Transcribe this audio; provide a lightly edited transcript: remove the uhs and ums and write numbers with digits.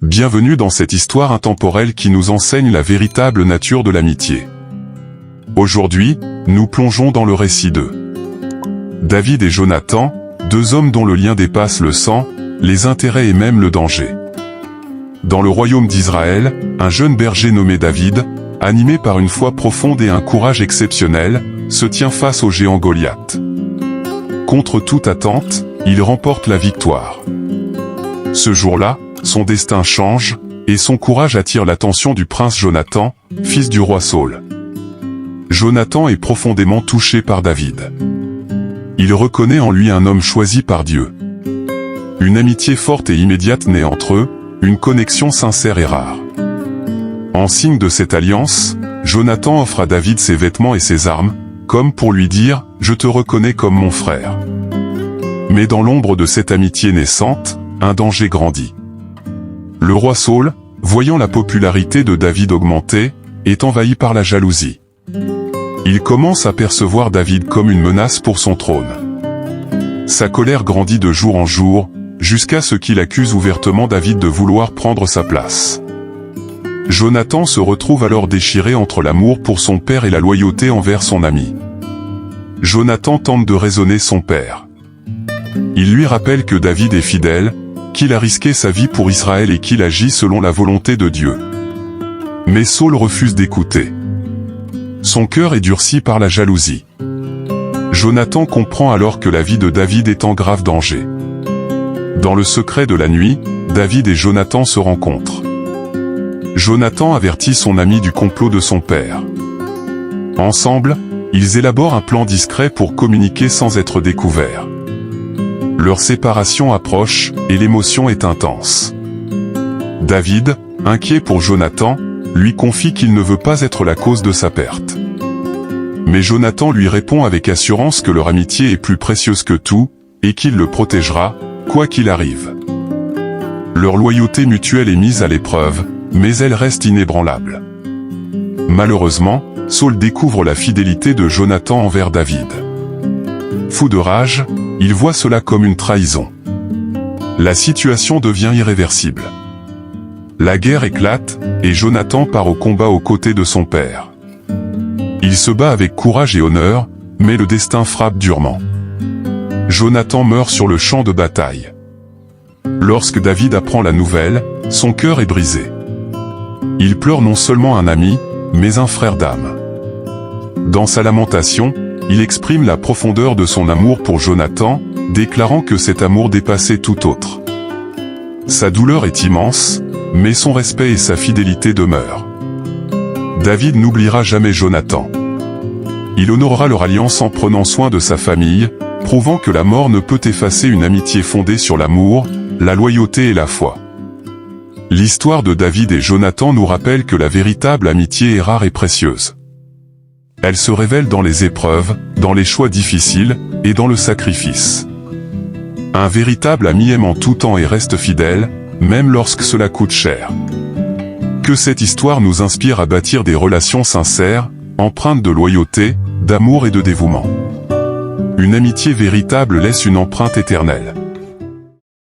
Bienvenue dans cette histoire intemporelle qui nous enseigne la véritable nature de l'amitié. Aujourd'hui, nous plongeons dans le récit de David et Jonathan, deux hommes dont le lien dépasse le sang, les intérêts et même le danger. Dans le royaume d'Israël, un jeune berger nommé David, animé par une foi profonde et un courage exceptionnel, se tient face au géant Goliath. Contre toute attente, il remporte la victoire. Ce jour-là, son destin change, et son courage attire l'attention du prince Jonathan, fils du roi Saül. Jonathan est profondément touché par David. Il reconnaît en lui un homme choisi par Dieu. Une amitié forte et immédiate naît entre eux, une connexion sincère et rare. En signe de cette alliance, Jonathan offre à David ses vêtements et ses armes, comme pour lui dire « Je te reconnais comme mon frère ». Mais dans l'ombre de cette amitié naissante, un danger grandit. Le roi Saül, voyant la popularité de David augmenter, est envahi par la jalousie. Il commence à percevoir David comme une menace pour son trône. Sa colère grandit de jour en jour, jusqu'à ce qu'il accuse ouvertement David de vouloir prendre sa place. Jonathan se retrouve alors déchiré entre l'amour pour son père et la loyauté envers son ami. Jonathan tente de raisonner son père. Il lui rappelle que David est fidèle, qu'il a risqué sa vie pour Israël et qu'il agit selon la volonté de Dieu. Mais Saül refuse d'écouter. Son cœur est durci par la jalousie. Jonathan comprend alors que la vie de David est en grave danger. Dans le secret de la nuit, David et Jonathan se rencontrent. Jonathan avertit son ami du complot de son père. Ensemble, ils élaborent un plan discret pour communiquer sans être découverts. Leur séparation approche, et l'émotion est intense. David, inquiet pour Jonathan, lui confie qu'il ne veut pas être la cause de sa perte. Mais Jonathan lui répond avec assurance que leur amitié est plus précieuse que tout, et qu'il le protégera, quoi qu'il arrive. Leur loyauté mutuelle est mise à l'épreuve, mais elle reste inébranlable. Malheureusement, Saül découvre la fidélité de Jonathan envers David. Fou de rage, il voit cela comme une trahison. La situation devient irréversible. La guerre éclate, et Jonathan part au combat aux côtés de son père. Il se bat avec courage et honneur, mais le destin frappe durement. Jonathan meurt sur le champ de bataille. Lorsque David apprend la nouvelle, son cœur est brisé. Il pleure non seulement un ami, mais un frère d'âme. Dans sa lamentation, il exprime la profondeur de son amour pour Jonathan, déclarant que cet amour dépassait tout autre. Sa douleur est immense, mais son respect et sa fidélité demeurent. David n'oubliera jamais Jonathan. Il honorera leur alliance en prenant soin de sa famille, prouvant que la mort ne peut effacer une amitié fondée sur l'amour, la loyauté et la foi. L'histoire de David et Jonathan nous rappelle que la véritable amitié est rare et précieuse. Elle se révèle dans les épreuves, dans les choix difficiles, et dans le sacrifice. Un véritable ami aime en tout temps et reste fidèle, même lorsque cela coûte cher. Que cette histoire nous inspire à bâtir des relations sincères, empreintes de loyauté, d'amour et de dévouement. Une amitié véritable laisse une empreinte éternelle.